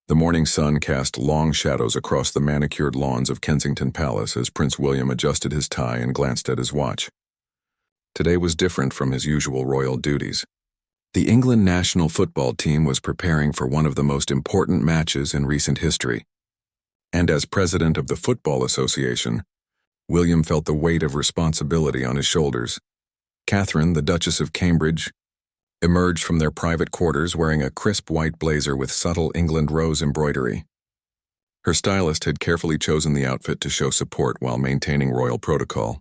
The morning sun cast long shadows across the manicured lawns of Kensington Palace as Prince William adjusted his tie and glanced at his watch. Today was different from his usual royal duties. The England national football team was preparing for one of the most important matches in recent history. And as president of the Football Association, William felt the weight of responsibility on his shoulders. Catherine, the Duchess of Cambridge, emerged from their private quarters wearing a crisp white blazer with subtle England rose embroidery. Her stylist had carefully chosen the outfit to show support while maintaining royal protocol.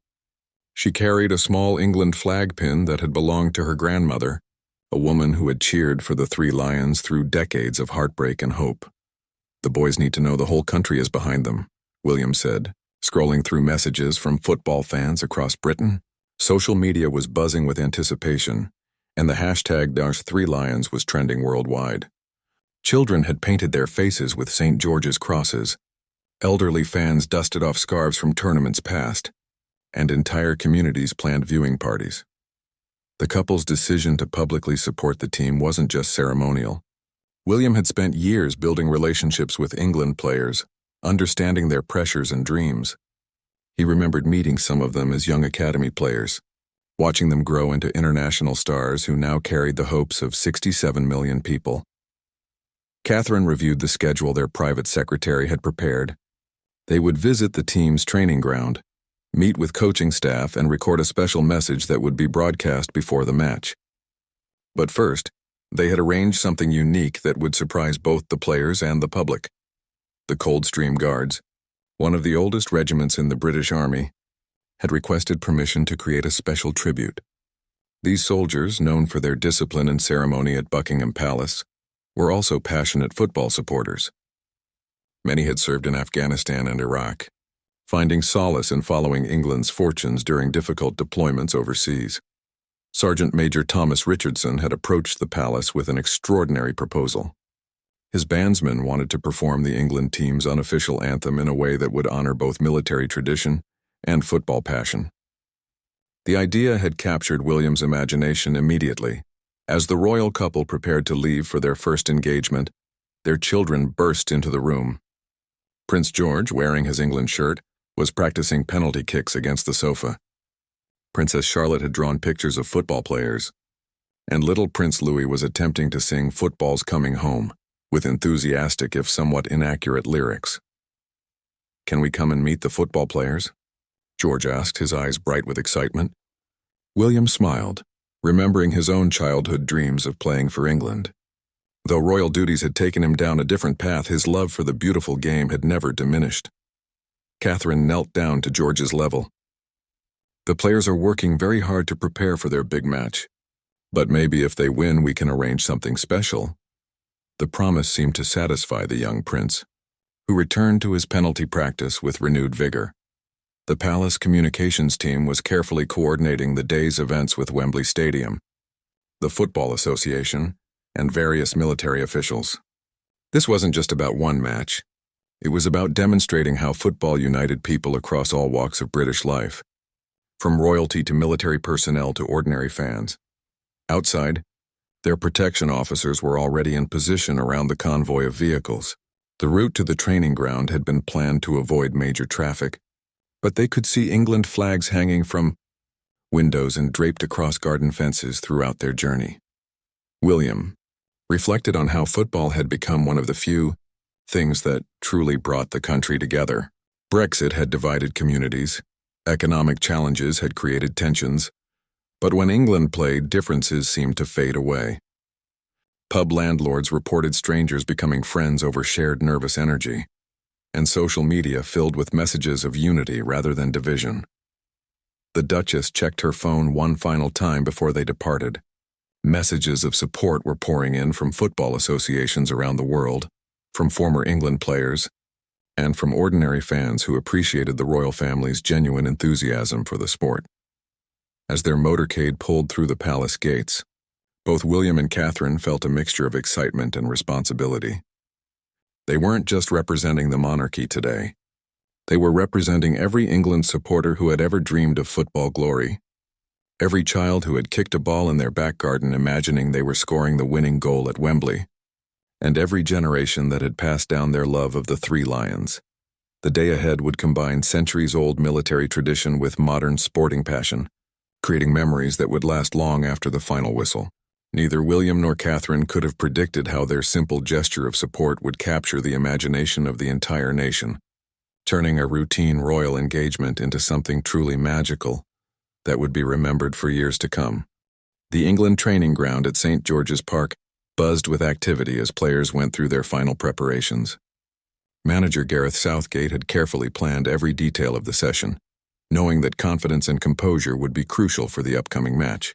She carried a small England flag pin that had belonged to her grandmother, a woman who had cheered for the Three Lions through decades of heartbreak and hope. "The boys need to know the whole country is behind them," William said, scrolling through messages from football fans across Britain. Social media was buzzing with anticipation, and the hashtag #3Lions was trending worldwide. Children had painted their faces with St. George's crosses. Elderly fans dusted off scarves from tournaments past, and entire communities planned viewing parties. The couple's decision to publicly support the team wasn't just ceremonial. William had spent years building relationships with England players, understanding their pressures and dreams. He remembered meeting some of them as young academy players, watching them grow into international stars who now carried the hopes of 67 million people. Catherine reviewed the schedule their private secretary had prepared. They would visit the team's training ground, meet with coaching staff, and record a special message that would be broadcast before the match. But first, they had arranged something unique that would surprise both the players and the public. The Coldstream Guards, one of the oldest regiments in the British Army, had requested permission to create a special tribute. These soldiers, known for their discipline and ceremony at Buckingham Palace, were also passionate football supporters. Many had served in Afghanistan and Iraq, finding solace in following England's fortunes during difficult deployments overseas. Sergeant Major Thomas Richardson had approached the palace with an extraordinary proposal. His bandsmen wanted to perform the England team's unofficial anthem in a way that would honor both military tradition and football passion. The idea had captured William's imagination immediately. As the royal couple prepared to leave for their first engagement, their children burst into the room. Prince George, wearing his England shirt, was practicing penalty kicks against the sofa. Princess Charlotte had drawn pictures of football players, and little Prince Louis was attempting to sing "Football's Coming Home" with enthusiastic if somewhat inaccurate lyrics. "Can we come and meet the football players?" George asked, his eyes bright with excitement. William smiled, remembering his own childhood dreams of playing for England. Though royal duties had taken him down a different path, his love for the beautiful game had never diminished. Catherine knelt down to George's level. "The players are working very hard to prepare for their big match, but maybe if they win we can arrange something special." The promise seemed to satisfy the young prince, who returned to his penalty practice with renewed vigor. The palace communications team was carefully coordinating the day's events with Wembley Stadium, the Football Association, and various military officials. This wasn't just about one match. It was about demonstrating how football united people across all walks of British life, from royalty to military personnel to ordinary fans. Outside, their protection officers were already in position around the convoy of vehicles. The route to the training ground had been planned to avoid major traffic, but they could see England flags hanging from windows and draped across garden fences throughout their journey. William reflected on how football had become one of the few things that truly brought the country together. Brexit had divided communities, economic challenges had created tensions, but when England played, differences seemed to fade away. Pub landlords reported strangers becoming friends over shared nervous energy, and social media filled with messages of unity rather than division. The Duchess checked her phone one final time before they departed. Messages of support were pouring in from football associations around the world, from former England players, and from ordinary fans who appreciated the royal family's genuine enthusiasm for the sport. As their motorcade pulled through the palace gates, both William and Catherine felt a mixture of excitement and responsibility. They weren't just representing the monarchy today. They were representing every England supporter who had ever dreamed of football glory, every child who had kicked a ball in their back garden imagining they were scoring the winning goal at Wembley, and every generation that had passed down their love of the three lions. The day ahead would combine centuries-old military tradition with modern sporting passion, creating memories that would last long after the final whistle. Neither William nor Catherine could have predicted how their simple gesture of support would capture the imagination of the entire nation, turning a routine royal engagement into something truly magical that would be remembered for years to come. The England training ground at St. George's Park buzzed with activity as players went through their final preparations. Manager Gareth Southgate had carefully planned every detail of the session, knowing that confidence and composure would be crucial for the upcoming match.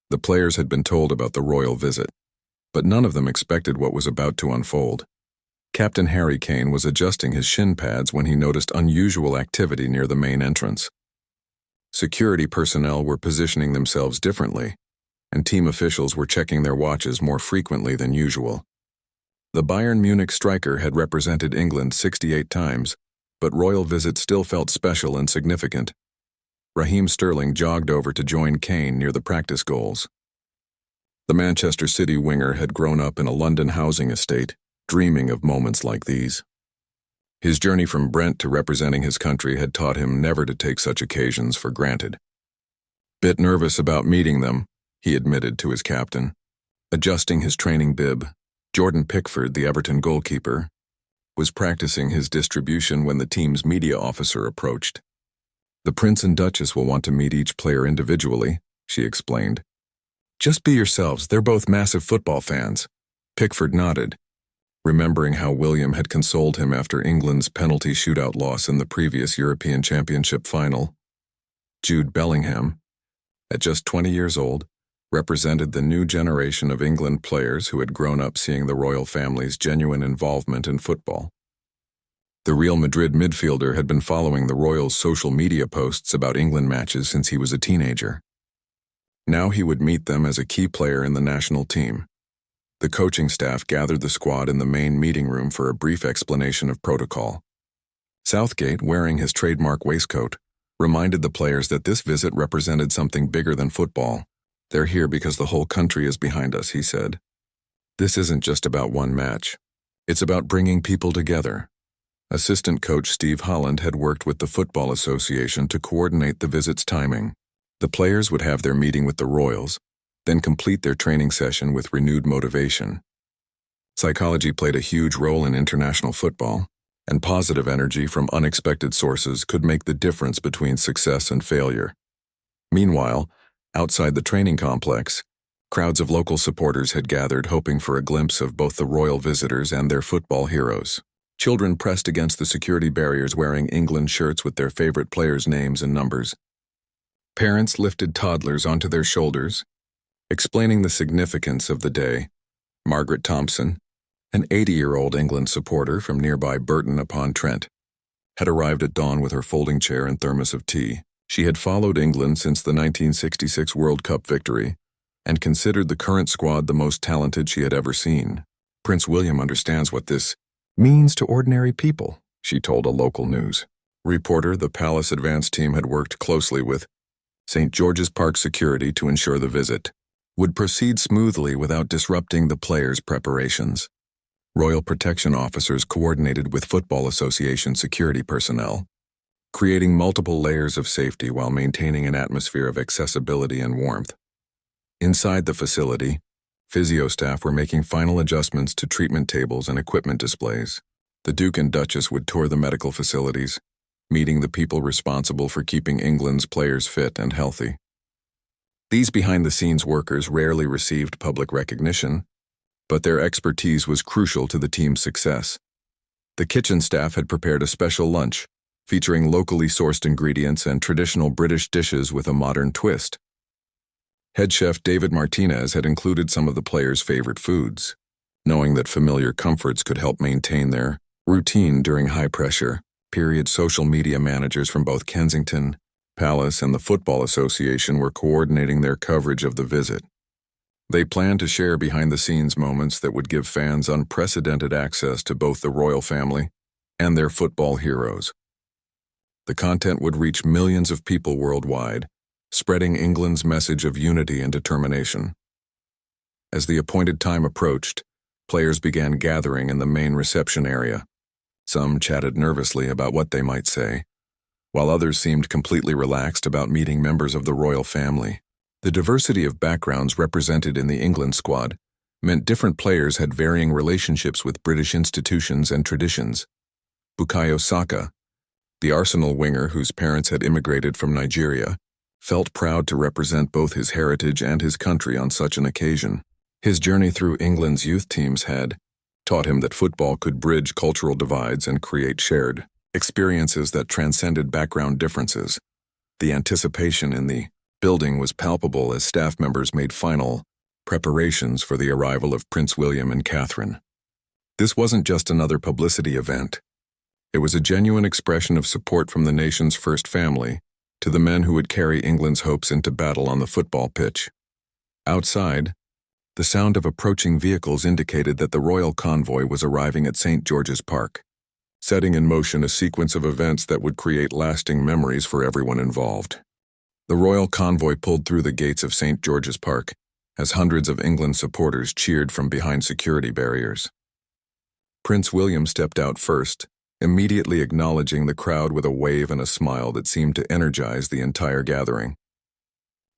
The players had been told about the royal visit, but none of them expected what was about to unfold. Captain Harry Kane was adjusting his shin pads when he noticed unusual activity near the main entrance. Security personnel were positioning themselves differently, and team officials were checking their watches more frequently than usual. The Bayern Munich striker had represented England 68 times, but royal visits still felt special and significant. Raheem Sterling jogged over to join Kane near the practice goals. The Manchester City winger had grown up in a London housing estate, dreaming of moments like these. His journey from Brent to representing his country had taught him never to take such occasions for granted. "Bit nervous about meeting them," he admitted to his captain. Adjusting his training bib, Jordan Pickford, the Everton goalkeeper, was practicing his distribution when the team's media officer approached. "The Prince and Duchess will want to meet each player individually," she explained. "Just be yourselves, they're both massive football fans." Pickford nodded, remembering how William had consoled him after England's penalty shootout loss in the previous European Championship final. Jude Bellingham, at just 20 years old, represented the new generation of England players who had grown up seeing the royal family's genuine involvement in football. The Real Madrid midfielder had been following the Royals' social media posts about England matches since he was a teenager. Now he would meet them as a key player in the national team. The coaching staff gathered the squad in the main meeting room for a brief explanation of protocol. Southgate, wearing his trademark waistcoat, reminded the players that this visit represented something bigger than football. "They're here because the whole country is behind us," he said. "This isn't just about one match. It's about bringing people together." Assistant coach Steve Holland had worked with the Football Association to coordinate the visit's timing. The players would have their meeting with the Royals, then complete their training session with renewed motivation. Psychology played a huge role in international football, and positive energy from unexpected sources could make the difference between success and failure. Meanwhile, outside the training complex, crowds of local supporters had gathered hoping for a glimpse of both the royal visitors and their football heroes. Children pressed against the security barriers wearing England shirts with their favorite players' names and numbers. Parents lifted toddlers onto their shoulders, explaining the significance of the day. Margaret Thompson, an 80-year-old England supporter from nearby Burton-upon-Trent, had arrived at dawn with her folding chair and thermos of tea. She had followed England since the 1966 World Cup victory and considered the current squad the most talented she had ever seen. "Prince William understands what this means to ordinary people," she told a local news reporter. The palace advance team had worked closely with St. George's Park security to ensure the visit would proceed smoothly without disrupting the players' preparations. Royal protection officers coordinated with Football Association security personnel, creating multiple layers of safety while maintaining an atmosphere of accessibility and warmth. Inside the facility, physio staff were making final adjustments to treatment tables and equipment displays. The Duke and Duchess would tour the medical facilities, meeting the people responsible for keeping England's players fit and healthy. These behind-the-scenes workers rarely received public recognition, but their expertise was crucial to the team's success. The kitchen staff had prepared a special lunch, featuring locally sourced ingredients and traditional British dishes with a modern twist. Head chef David Martinez had included some of the players' favorite foods, knowing that familiar comforts could help maintain their routine during high-pressure period. Social media managers from both Kensington Palace and the Football Association were coordinating their coverage of the visit. They planned to share behind-the-scenes moments that would give fans unprecedented access to both the royal family and their football heroes. The content would reach millions of people worldwide, spreading England's message of unity and determination. As the appointed time approached, Players began gathering in the main reception area. Some chatted nervously about what they might say, while others seemed completely relaxed about meeting members of the royal family. The diversity of backgrounds represented in the England squad meant different players had varying relationships with British institutions and traditions. Bukayo Saka, the Arsenal winger whose parents had immigrated from Nigeria, felt proud to represent both his heritage and his country on such an occasion. His journey through England's youth teams had taught him that football could bridge cultural divides and create shared experiences that transcended background differences. The anticipation in the building was palpable as staff members made final preparations for the arrival of Prince William and Catherine. This wasn't just another publicity event. It was a genuine expression of support from the nation's first family to the men who would carry England's hopes into battle on the football pitch. Outside, the sound of approaching vehicles indicated that the royal convoy was arriving at St. George's Park, setting in motion a sequence of events that would create lasting memories for everyone involved. The royal convoy pulled through the gates of St. George's Park as hundreds of England supporters cheered from behind security barriers. Prince William stepped out first, immediately acknowledging the crowd with a wave and a smile that seemed to energize the entire gathering.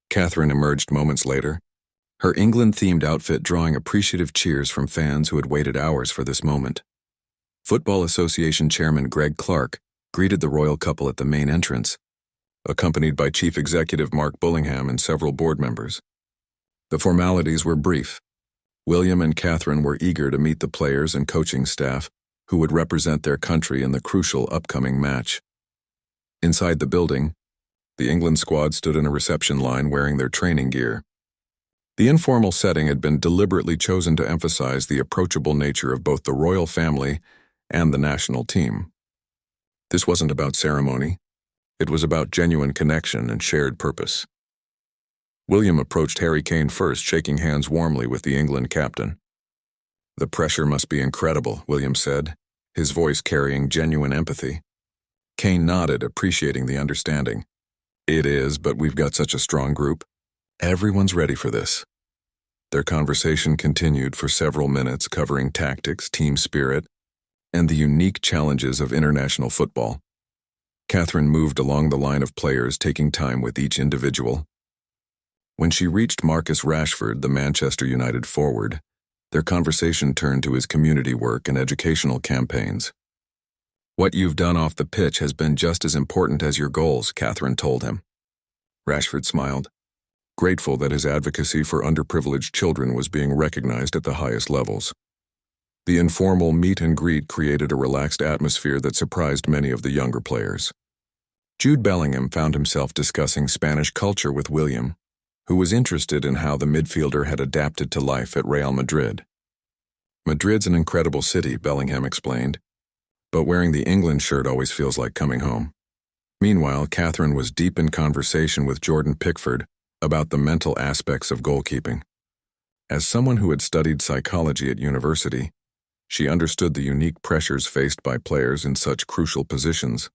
Catherine emerged moments later, her England-themed outfit drawing appreciative cheers from fans who had waited hours for this moment. Football Association Chairman Greg Clark greeted the royal couple at the main entrance, accompanied by Chief Executive Mark Bullingham and several board members. The formalities were brief. William and Catherine were eager to meet the players and coaching staff who would represent their country in the crucial upcoming match. Inside the building, the England squad stood in a reception line wearing their training gear. The informal setting had been deliberately chosen to emphasize the approachable nature of both the royal family and the national team. This wasn't about ceremony. It was about genuine connection and shared purpose. William approached Harry Kane first, shaking hands warmly with the England captain. "The pressure must be incredible," William said, his voice carrying genuine empathy. Kane nodded, appreciating the understanding. "It is, but we've got such a strong group. Everyone's ready for this." Their conversation continued for several minutes, covering tactics, team spirit, and the unique challenges of international football. Catherine moved along the line of players, taking time with each individual. When she reached Marcus Rashford, the Manchester United forward, their conversation turned to his community work and educational campaigns. "What you've done off the pitch has been just as important as your goals," Catherine told him. Rashford smiled, grateful that his advocacy for underprivileged children was being recognized at the highest levels. The informal meet and greet created a relaxed atmosphere that surprised many of the younger players. Jude Bellingham found himself discussing Spanish culture with William, who was interested in how the midfielder had adapted to life at Real Madrid. "Madrid's an incredible city," Bellingham explained, "but wearing the England shirt always feels like coming home." Meanwhile, Catherine was deep in conversation with Jordan Pickford about the mental aspects of goalkeeping. As someone who had studied psychology at university, she understood the unique pressures faced by players in such crucial positions.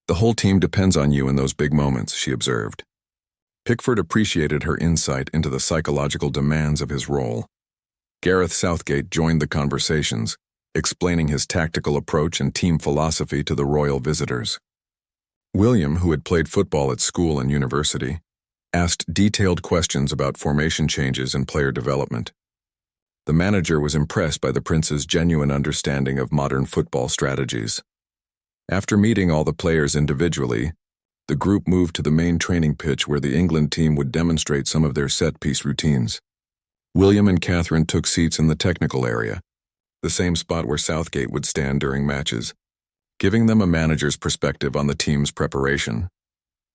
"The whole team depends on you in those big moments," she observed. Pickford appreciated her insight into the psychological demands of his role. Gareth Southgate joined the conversations, explaining his tactical approach and team philosophy to the royal visitors. William, who had played football at school and university, asked detailed questions about formation changes and player development. The manager was impressed by the prince's genuine understanding of modern football strategies. After meeting all the players individually, the group moved to the main training pitch where the England team would demonstrate some of their set-piece routines. William and Catherine took seats in the technical area, the same spot where Southgate would stand during matches, giving them a manager's perspective on the team's preparation.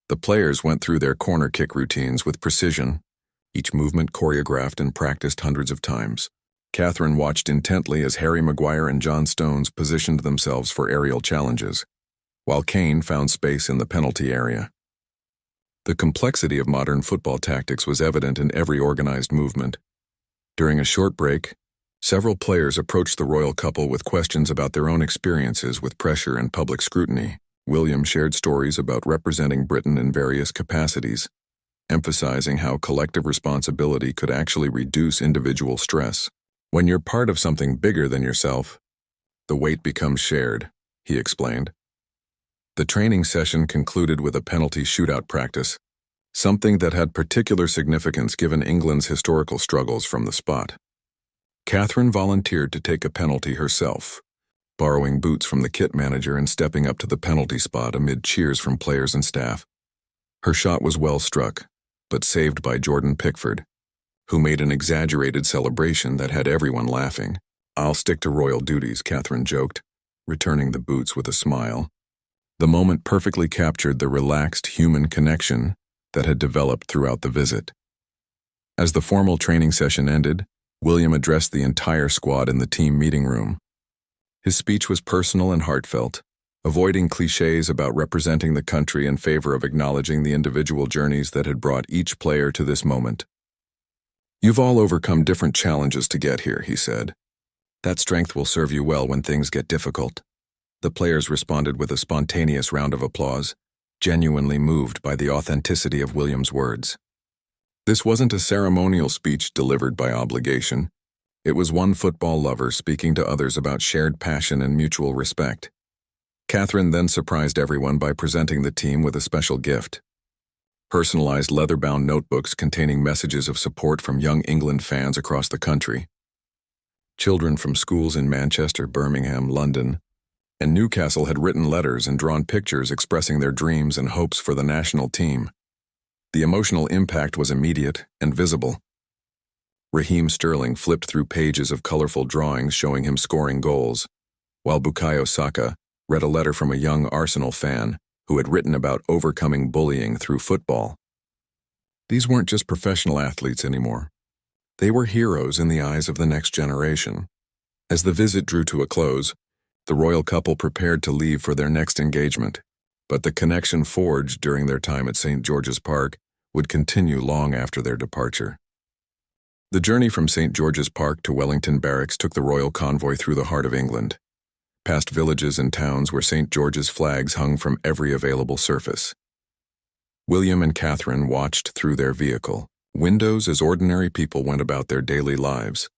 The players went through their corner kick routines with precision, each movement choreographed and practiced hundreds of times. Catherine watched intently as Harry Maguire and John Stones positioned themselves for aerial challenges, while Kane found space in the penalty area. The complexity of modern football tactics was evident in every organized movement. During a short break, several players approached the royal couple with questions about their own experiences with pressure and public scrutiny. William shared stories about representing Britain in various capacities, emphasizing how collective responsibility could actually reduce individual stress. When you're part of something bigger than yourself, the weight becomes shared, he explained. The training session concluded with a penalty shootout practice, something that had particular significance given England's historical struggles from the spot. Catherine volunteered to take a penalty herself, borrowing boots from the kit manager and stepping up to the penalty spot amid cheers from players and staff. Her shot was well struck, but saved by Jordan Pickford, who made an exaggerated celebration that had everyone laughing. "I'll stick to royal duties," Catherine joked, returning the boots with a smile. The moment perfectly captured the relaxed human connection that had developed throughout the visit. As the formal training session ended, William addressed the entire squad in the team meeting room. His speech was personal and heartfelt, avoiding cliches about representing the country in favor of acknowledging the individual journeys that had brought each player to this moment. "You've all overcome different challenges to get here," he said. "That strength will serve you well when things get difficult." The players responded with a spontaneous round of applause, genuinely moved by the authenticity of William's words. This wasn't a ceremonial speech delivered by obligation. It was one football lover speaking to others about shared passion and mutual respect. Catherine then surprised everyone by presenting the team with a special gift: personalized leather-bound notebooks containing messages of support from young England fans across the country. Children from schools in Manchester, Birmingham, London, and Newcastle had written letters and drawn pictures expressing their dreams and hopes for the national team. The emotional impact was immediate and visible. Raheem Sterling flipped through pages of colorful drawings showing him scoring goals, while Bukayo Saka read a letter from a young Arsenal fan who had written about overcoming bullying through football. These weren't just professional athletes anymore. They were heroes in the eyes of the next generation. As the visit drew to a close, the royal couple prepared to leave for their next engagement, but the connection forged during their time at St. George's Park would continue long after their departure. The journey from St. George's Park to Wellington Barracks took the royal convoy through the heart of England, past villages and towns where St. George's flags hung from every available surface. William and Catherine watched through their vehicle, windows as ordinary people went about their daily lives,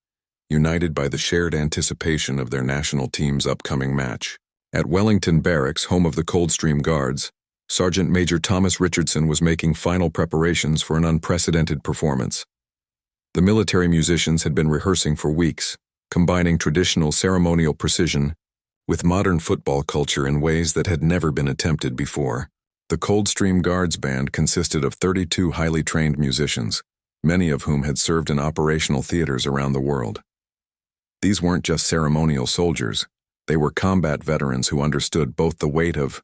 united by the shared anticipation of their national team's upcoming match. At Wellington Barracks, home of the Coldstream Guards, Sergeant Major Thomas Richardson was making final preparations for an unprecedented performance. The military musicians had been rehearsing for weeks, combining traditional ceremonial precision with modern football culture in ways that had never been attempted before. The Coldstream Guards band consisted of 32 highly trained musicians, many of whom had served in operational theaters around the world. These weren't just ceremonial soldiers, they were combat veterans who understood both the weight of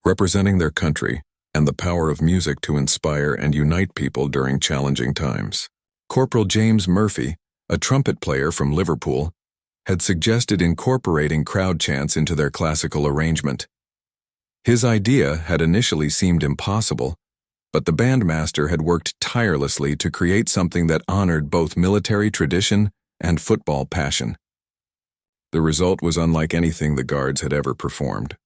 representing their country and the power of music to inspire and unite people during challenging times. Corporal James Murphy, a trumpet player from Liverpool, had suggested incorporating crowd chants into their classical arrangement. His idea had initially seemed impossible, but the bandmaster had worked tirelessly to create something that honored both military tradition and football passion. The result was unlike anything the Guards had ever performed.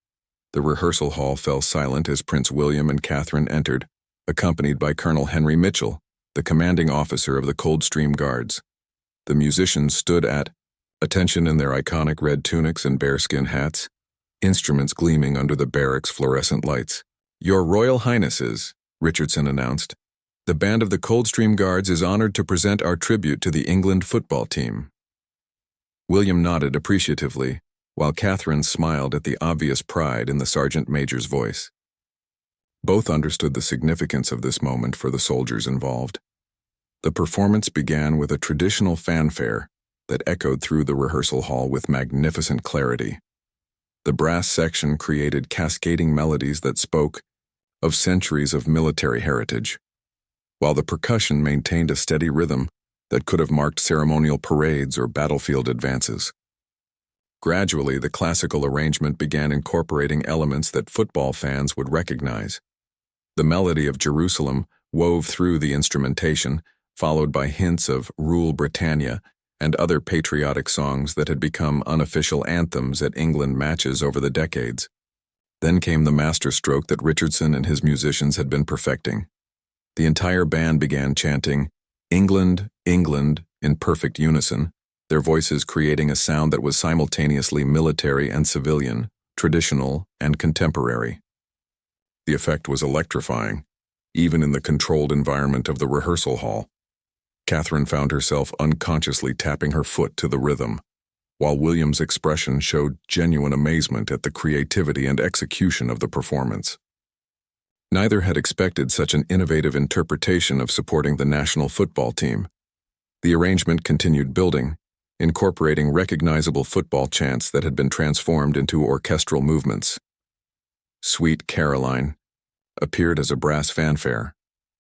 The rehearsal hall fell silent as Prince William and Catherine entered, accompanied by Colonel Henry Mitchell, the commanding officer of the Coldstream Guards. The musicians stood at attention in their iconic red tunics and bearskin hats, instruments gleaming under the barracks' fluorescent lights. "Your Royal Highnesses," Richardson announced, "the band of the Coldstream Guards is honored to present our tribute to the England football team." William nodded appreciatively, while Catherine smiled at the obvious pride in the sergeant major's voice. Both understood the significance of this moment for the soldiers involved. The performance began with a traditional fanfare that echoed through the rehearsal hall with magnificent clarity. The brass section created cascading melodies that spoke of centuries of military heritage, while the percussion maintained a steady rhythm that could have marked ceremonial parades or battlefield advances. Gradually, the classical arrangement began incorporating elements that football fans would recognize. The melody of Jerusalem wove through the instrumentation, followed by hints of Rule Britannia and other patriotic songs that had become unofficial anthems at England matches over the decades. Then came the masterstroke that Richardson and his musicians had been perfecting. The entire band began chanting, "England, England," in perfect unison, their voices creating a sound that was simultaneously military and civilian, traditional and contemporary. The effect was electrifying, even in the controlled environment of the rehearsal hall. Catherine found herself unconsciously tapping her foot to the rhythm, while William's expression showed genuine amazement at the creativity and execution of the performance. Neither had expected such an innovative interpretation of supporting the national football team. The arrangement continued building, incorporating recognizable football chants that had been transformed into orchestral movements. Sweet Caroline appeared as a brass fanfare,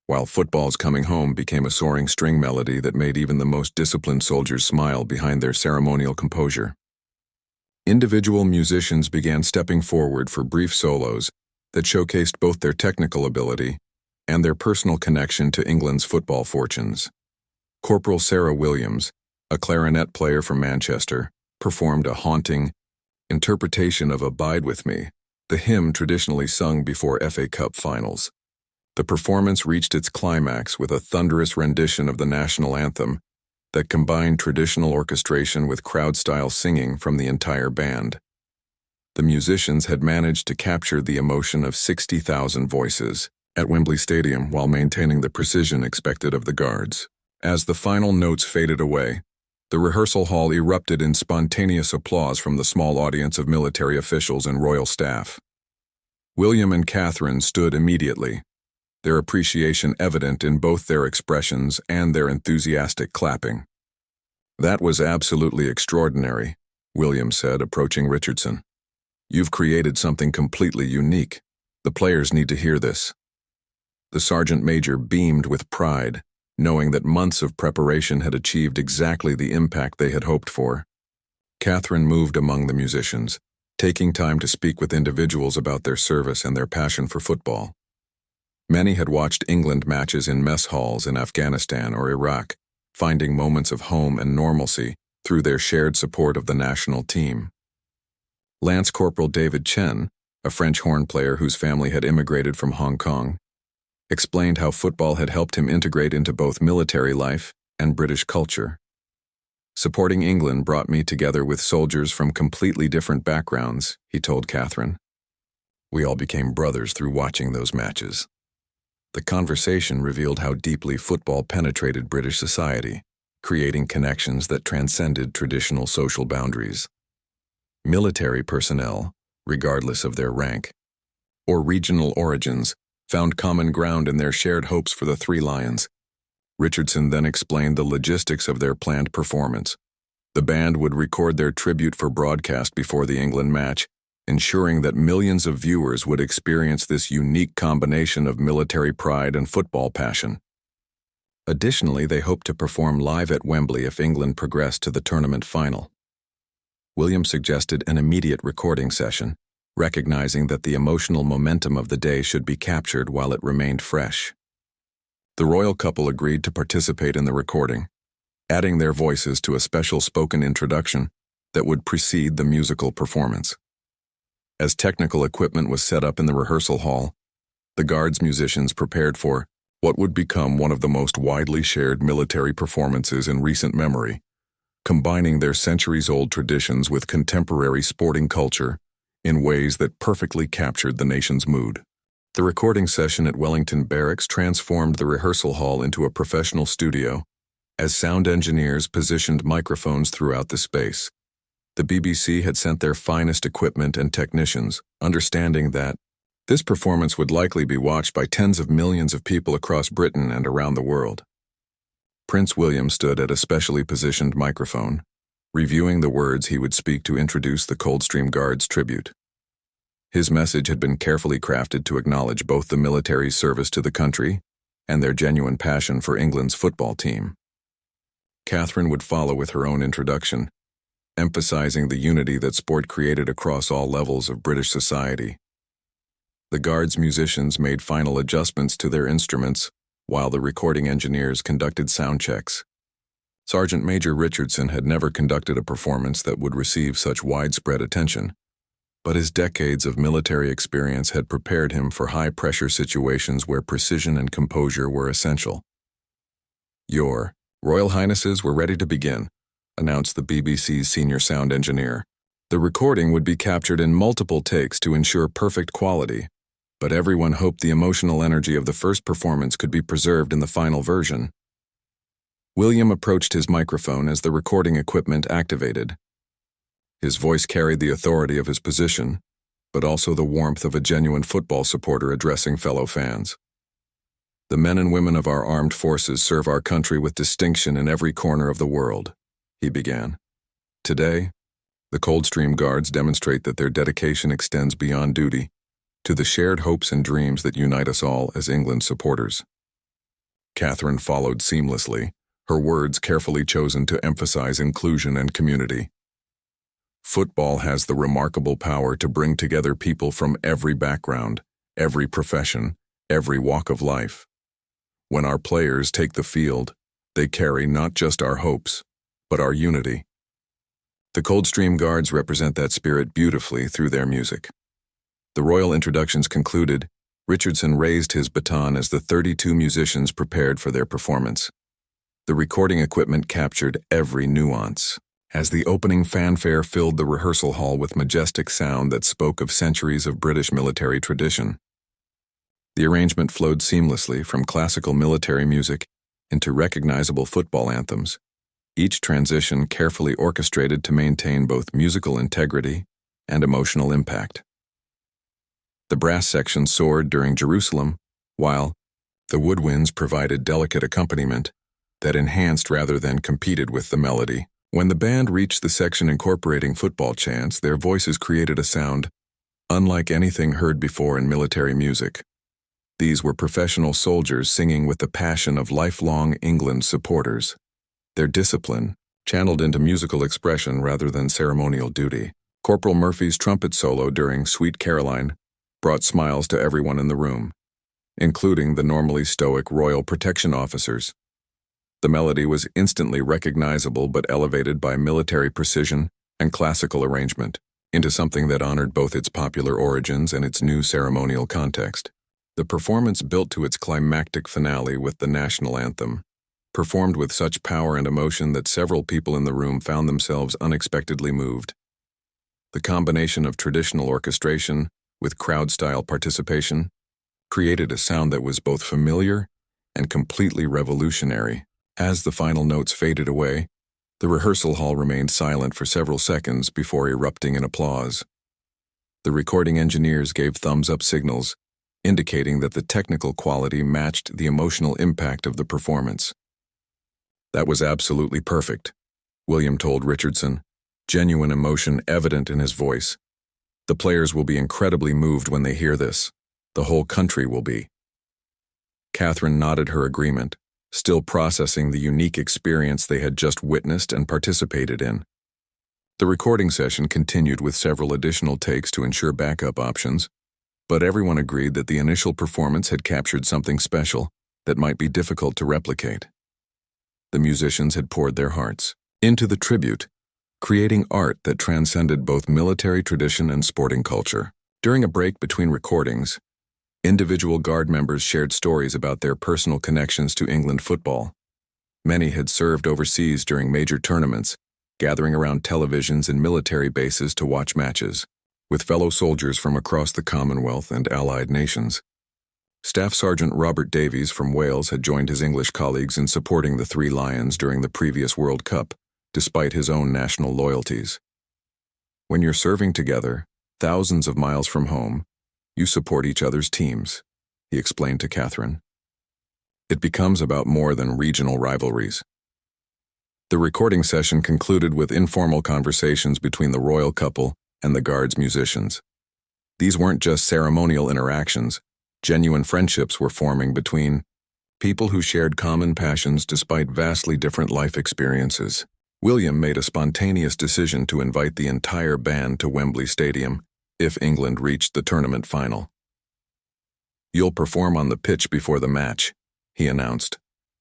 while Football's Coming Home became a soaring string melody that made even the most disciplined soldiers smile behind their ceremonial composure. Individual musicians began stepping forward for brief solos that showcased both their technical ability and their personal connection to England's football fortunes. Corporal Sarah Williams, a clarinet player from Manchester, performed a haunting interpretation of Abide With Me, the hymn traditionally sung before FA Cup finals. The performance reached its climax with a thunderous rendition of the national anthem that combined traditional orchestration with crowd-style singing from the entire band. The musicians had managed to capture the emotion of 60,000 voices at Wembley Stadium while maintaining the precision expected of the Guards. As the final notes faded away, the rehearsal hall erupted in spontaneous applause from the small audience of military officials and royal staff. William and Catherine stood immediately, their appreciation evident in both their expressions and their enthusiastic clapping. "That was absolutely extraordinary," William said, approaching Richardson. "You've created something completely unique. The players need to hear this." The sergeant major beamed with pride, knowing that months of preparation had achieved exactly the impact they had hoped for. Catherine moved among the musicians, taking time to speak with individuals about their service and their passion for football. Many had watched England matches in mess halls in Afghanistan or Iraq, finding moments of home and normalcy through their shared support of the national team. Lance Corporal David Chen, a French horn player whose family had immigrated from Hong Kong, explained how football had helped him integrate into both military life and British culture. "Supporting England brought me together with soldiers from completely different backgrounds," he told Catherine. "We all became brothers through watching those matches." The conversation revealed how deeply football penetrated British society, creating connections that transcended traditional social boundaries. Military personnel, regardless of their rank or regional origins, found common ground in their shared hopes for the Three Lions. Richardson then explained the logistics of their planned performance. The band would record their tribute for broadcast before the England match, ensuring that millions of viewers would experience this unique combination of military pride and football passion. Additionally, they hoped to perform live at Wembley if England progressed to the tournament final. William suggested an immediate recording session, recognizing that the emotional momentum of the day should be captured while it remained fresh. The royal couple agreed to participate in the recording, adding their voices to a special spoken introduction that would precede the musical performance. As technical equipment was set up in the rehearsal hall, the Guards musicians prepared for what would become one of the most widely shared military performances in recent memory, combining their centuries-old traditions with contemporary sporting culture in ways that perfectly captured the nation's mood. The recording session at Wellington Barracks transformed the rehearsal hall into a professional studio, as sound engineers positioned microphones throughout the space. The BBC had sent their finest equipment and technicians, understanding that this performance would likely be watched by tens of millions of people across Britain and around the world. Prince William stood at a specially positioned microphone, reviewing the words he would speak to introduce the Coldstream Guards tribute. His message had been carefully crafted to acknowledge both the military's service to the country and their genuine passion for England's football team. Catherine would follow with her own introduction, emphasizing the unity that sport created across all levels of British society. The Guards musicians made final adjustments to their instruments, while the recording engineers conducted sound checks. Sergeant Major Richardson had never conducted a performance that would receive such widespread attention, but his decades of military experience had prepared him for high-pressure situations where precision and composure were essential. "Your Royal Highnesses were ready to begin," announced the BBC's senior sound engineer. The recording would be captured in multiple takes to ensure perfect quality, but everyone hoped the emotional energy of the first performance could be preserved in the final version. William approached his microphone as the recording equipment activated. His voice carried the authority of his position, but also the warmth of a genuine football supporter addressing fellow fans. The men and women of our armed forces serve our country with distinction in every corner of the world, he began. Today, the Coldstream Guards demonstrate that their dedication extends beyond duty to the shared hopes and dreams that unite us all as England supporters. Catherine followed seamlessly, her words carefully chosen to emphasize inclusion and community. Football has the remarkable power to bring together people from every background, every profession, every walk of life. When our players take the field, they carry not just our hopes, but our unity. The Coldstream Guards represent that spirit beautifully through their music. The royal introductions concluded, Richardson raised his baton as the 32 musicians prepared for their performance. The recording equipment captured every nuance, as the opening fanfare filled the rehearsal hall with majestic sound that spoke of centuries of British military tradition. The arrangement flowed seamlessly from classical military music into recognizable football anthems, each transition carefully orchestrated to maintain both musical integrity and emotional impact. The brass section soared during Jerusalem, while the woodwinds provided delicate accompaniment that enhanced rather than competed with the melody. When the band reached the section incorporating football chants, their voices created a sound unlike anything heard before in military music. These were professional soldiers singing with the passion of lifelong England supporters. Their discipline, channeled into musical expression rather than ceremonial duty. Corporal Murphy's trumpet solo during Sweet Caroline brought smiles to everyone in the room, including the normally stoic Royal Protection officers. The melody was instantly recognizable but elevated by military precision and classical arrangement into something that honored both its popular origins and its new ceremonial context. The performance built to its climactic finale with the national anthem, performed with such power and emotion that several people in the room found themselves unexpectedly moved. The combination of traditional orchestration with crowd-style participation created a sound that was both familiar and completely revolutionary. As the final notes faded away, the rehearsal hall remained silent for several seconds before erupting in applause. The recording engineers gave thumbs-up signals, indicating that the technical quality matched the emotional impact of the performance. That was absolutely perfect, William told Richardson, genuine emotion evident in his voice. The players will be incredibly moved when they hear this. The whole country will be. Catherine nodded her agreement, still processing the unique experience they had just witnessed and participated in. The recording session continued with several additional takes to ensure backup options, but everyone agreed that the initial performance had captured something special that might be difficult to replicate. The musicians had poured their hearts into the tribute, creating art that transcended both military tradition and sporting culture. During a break between recordings, individual Guard members shared stories about their personal connections to England football. Many had served overseas during major tournaments, gathering around televisions and military bases to watch matches, with fellow soldiers from across the Commonwealth and allied nations. Staff Sergeant Robert Davies from Wales had joined his English colleagues in supporting the Three Lions during the previous World Cup, despite his own national loyalties. When you're serving together, thousands of miles from home, you support each other's teams, he explained to Catherine. It becomes about more than regional rivalries. The recording session concluded with informal conversations between the royal couple and the Guards musicians. These weren't just ceremonial interactions. Genuine friendships were forming between people who shared common passions despite vastly different life experiences. William made a spontaneous decision to invite the entire band to Wembley Stadium if England reached the tournament final. "You'll perform on the pitch before the match," he announced,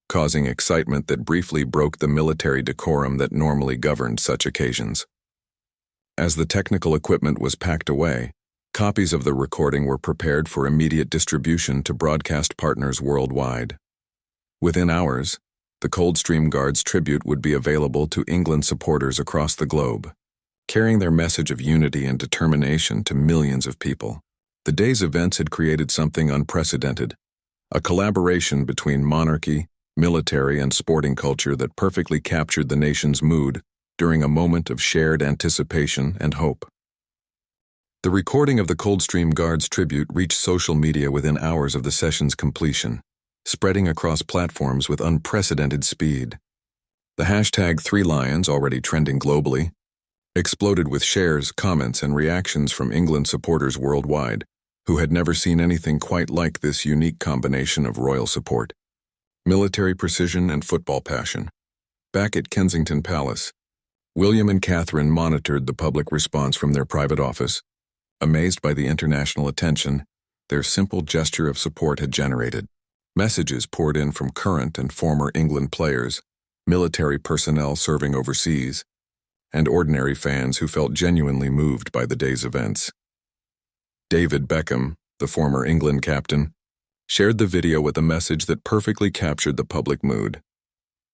causing excitement that briefly broke the military decorum that normally governed such occasions. As the technical equipment was packed away, copies of the recording were prepared for immediate distribution to broadcast partners worldwide. Within hours, The Coldstream Guards tribute would be available to England supporters across the globe, carrying their message of unity and determination to millions of people. The day's events had created something unprecedented, a collaboration between monarchy, military, and sporting culture that perfectly captured the nation's mood during a moment of shared anticipation and hope. The recording of the Coldstream Guards tribute reached social media within hours of the session's completion, spreading across platforms with unprecedented speed. The hashtag #3Lions, already trending globally, exploded with shares, comments, and reactions from England supporters worldwide, who had never seen anything quite like this unique combination of royal support, military precision, and football passion. Back at Kensington Palace, William and Catherine monitored the public response from their private office, amazed by the international attention their simple gesture of support had generated. Messages poured in from current and former England players, military personnel serving overseas, and ordinary fans who felt genuinely moved by the day's events. David Beckham, the former England captain, shared the video with a message that perfectly captured the public mood.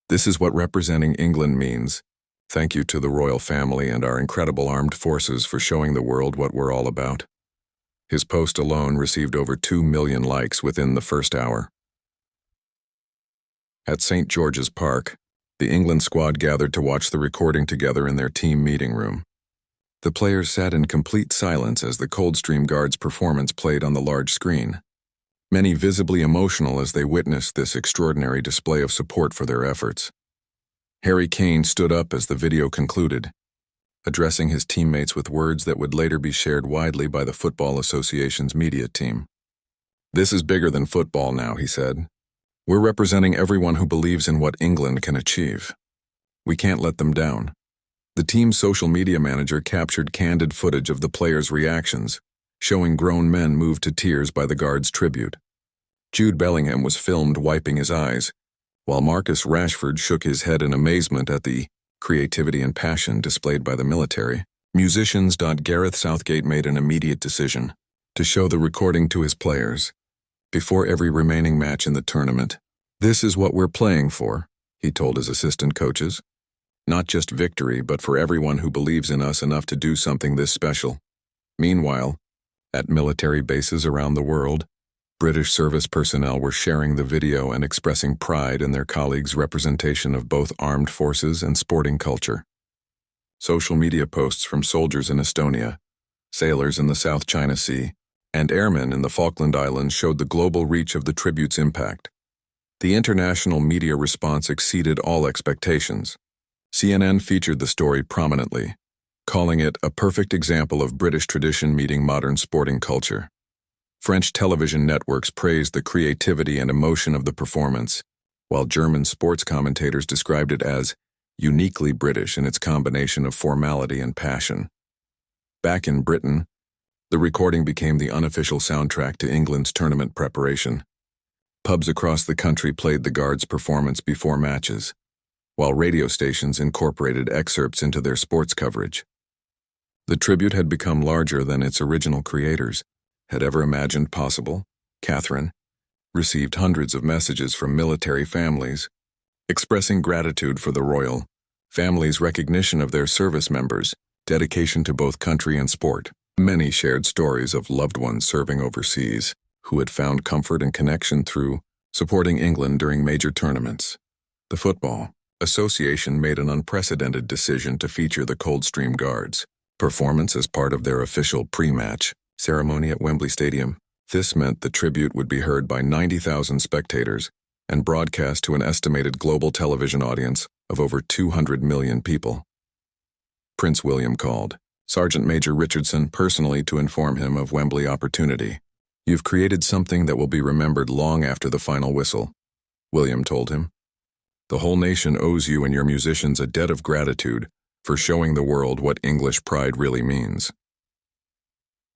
"This is what representing England means. Thank you to the royal family and our incredible armed forces for showing the world what we're all about." His post alone received over 2 million likes within the first hour. At St. George's Park, the England squad gathered to watch the recording together in their team meeting room. The players sat in complete silence as the Coldstream Guards' performance played on the large screen, many visibly emotional as they witnessed this extraordinary display of support for their efforts. Harry Kane stood up as the video concluded, addressing his teammates with words that would later be shared widely by the Football Association's media team. "This is bigger than football now," he said. "We're representing everyone who believes in what England can achieve. We can't let them down." The team's social media manager captured candid footage of the players' reactions, showing grown men moved to tears by the Guards' tribute. Jude Bellingham was filmed wiping his eyes, while Marcus Rashford shook his head in amazement at the creativity and passion displayed by the military. Musicians. Gareth Southgate made an immediate decision to show the recording to his players before every remaining match in the tournament. "This is what we're playing for," he told his assistant coaches. "Not just victory, but for everyone who believes in us enough to do something this special." Meanwhile, at military bases around the world, British service personnel were sharing the video and expressing pride in their colleagues' representation of both armed forces and sporting culture. Social media posts from soldiers in Estonia, sailors in the South China Sea, and airmen in the Falkland Islands showed the global reach of the tribute's impact. The international media response exceeded all expectations. CNN featured the story prominently, calling it a perfect example of British tradition meeting modern sporting culture. French television networks praised the creativity and emotion of the performance, while German sports commentators described it as uniquely British in its combination of formality and passion. Back in Britain, the recording became the unofficial soundtrack to England's tournament preparation. Pubs across the country played the Guards' performance before matches, while radio stations incorporated excerpts into their sports coverage. The tribute had become larger than its original creators had ever imagined possible. Catherine received hundreds of messages from military families, expressing gratitude for the royal family's recognition of their service members' dedication to both country and sport. Many shared stories of loved ones serving overseas who had found comfort and connection through supporting England during major tournaments. The Football Association made an unprecedented decision to feature the Coldstream Guards' performance as part of their official pre-match ceremony at Wembley Stadium. This meant the tribute would be heard by 90,000 spectators and broadcast to an estimated global television audience of over 200 million people. Prince William called Sergeant Major Richardson personally to inform him of Wembley opportunity. "You've created something that will be remembered long after the final whistle," William told him. "The whole nation owes you and your musicians a debt of gratitude for showing the world what English pride really means."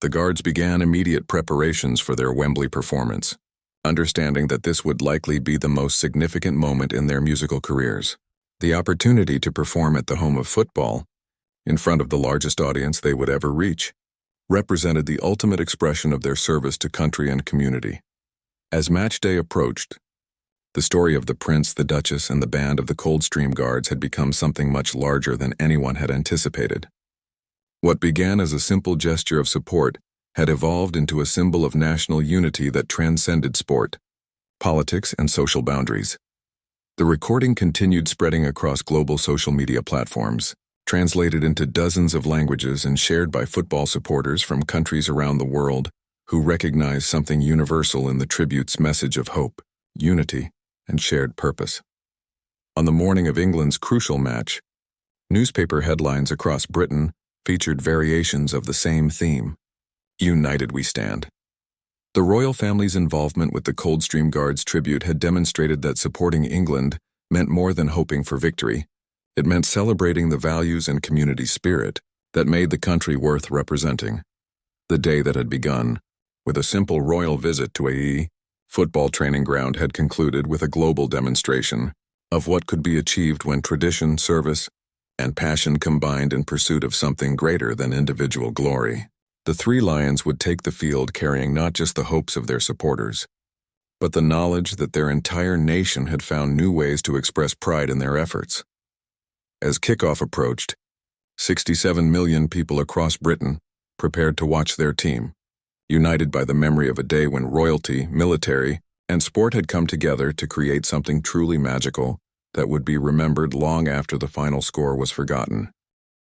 The Guards began immediate preparations for their Wembley performance, understanding that this would likely be the most significant moment in their musical careers. The opportunity to perform at the home of football, in front of the largest audience they would ever reach, represented the ultimate expression of their service to country and community. As match day approached, The story of the prince, the Duchess, and the band of the Coldstream Guards had become something much larger than anyone had anticipated. What began as a simple gesture of support had evolved into a symbol of national unity that transcended sport, politics, and social boundaries. The recording continued spreading across global social media platforms, translated into dozens of languages and shared by football supporters from countries around the world who recognized something universal in the tribute's message of hope, unity, and shared purpose. On the morning of England's crucial match, newspaper headlines across Britain featured variations of the same theme: United we stand. The royal family's involvement with the Coldstream Guards tribute had demonstrated that supporting England meant more than hoping for victory. It meant celebrating the values and community spirit that made the country worth representing. The day that had begun with a simple royal visit to a football training ground had concluded with a global demonstration of what could be achieved when tradition, service, and passion combined in pursuit of something greater than individual glory. The three lions would take the field carrying not just the hopes of their supporters, but the knowledge that their entire nation had found new ways to express pride in their efforts. As kickoff approached, 67 million people across Britain prepared to watch their team, united by the memory of a day when royalty, military, and sport had come together to create something truly magical that would be remembered long after the final score was forgotten.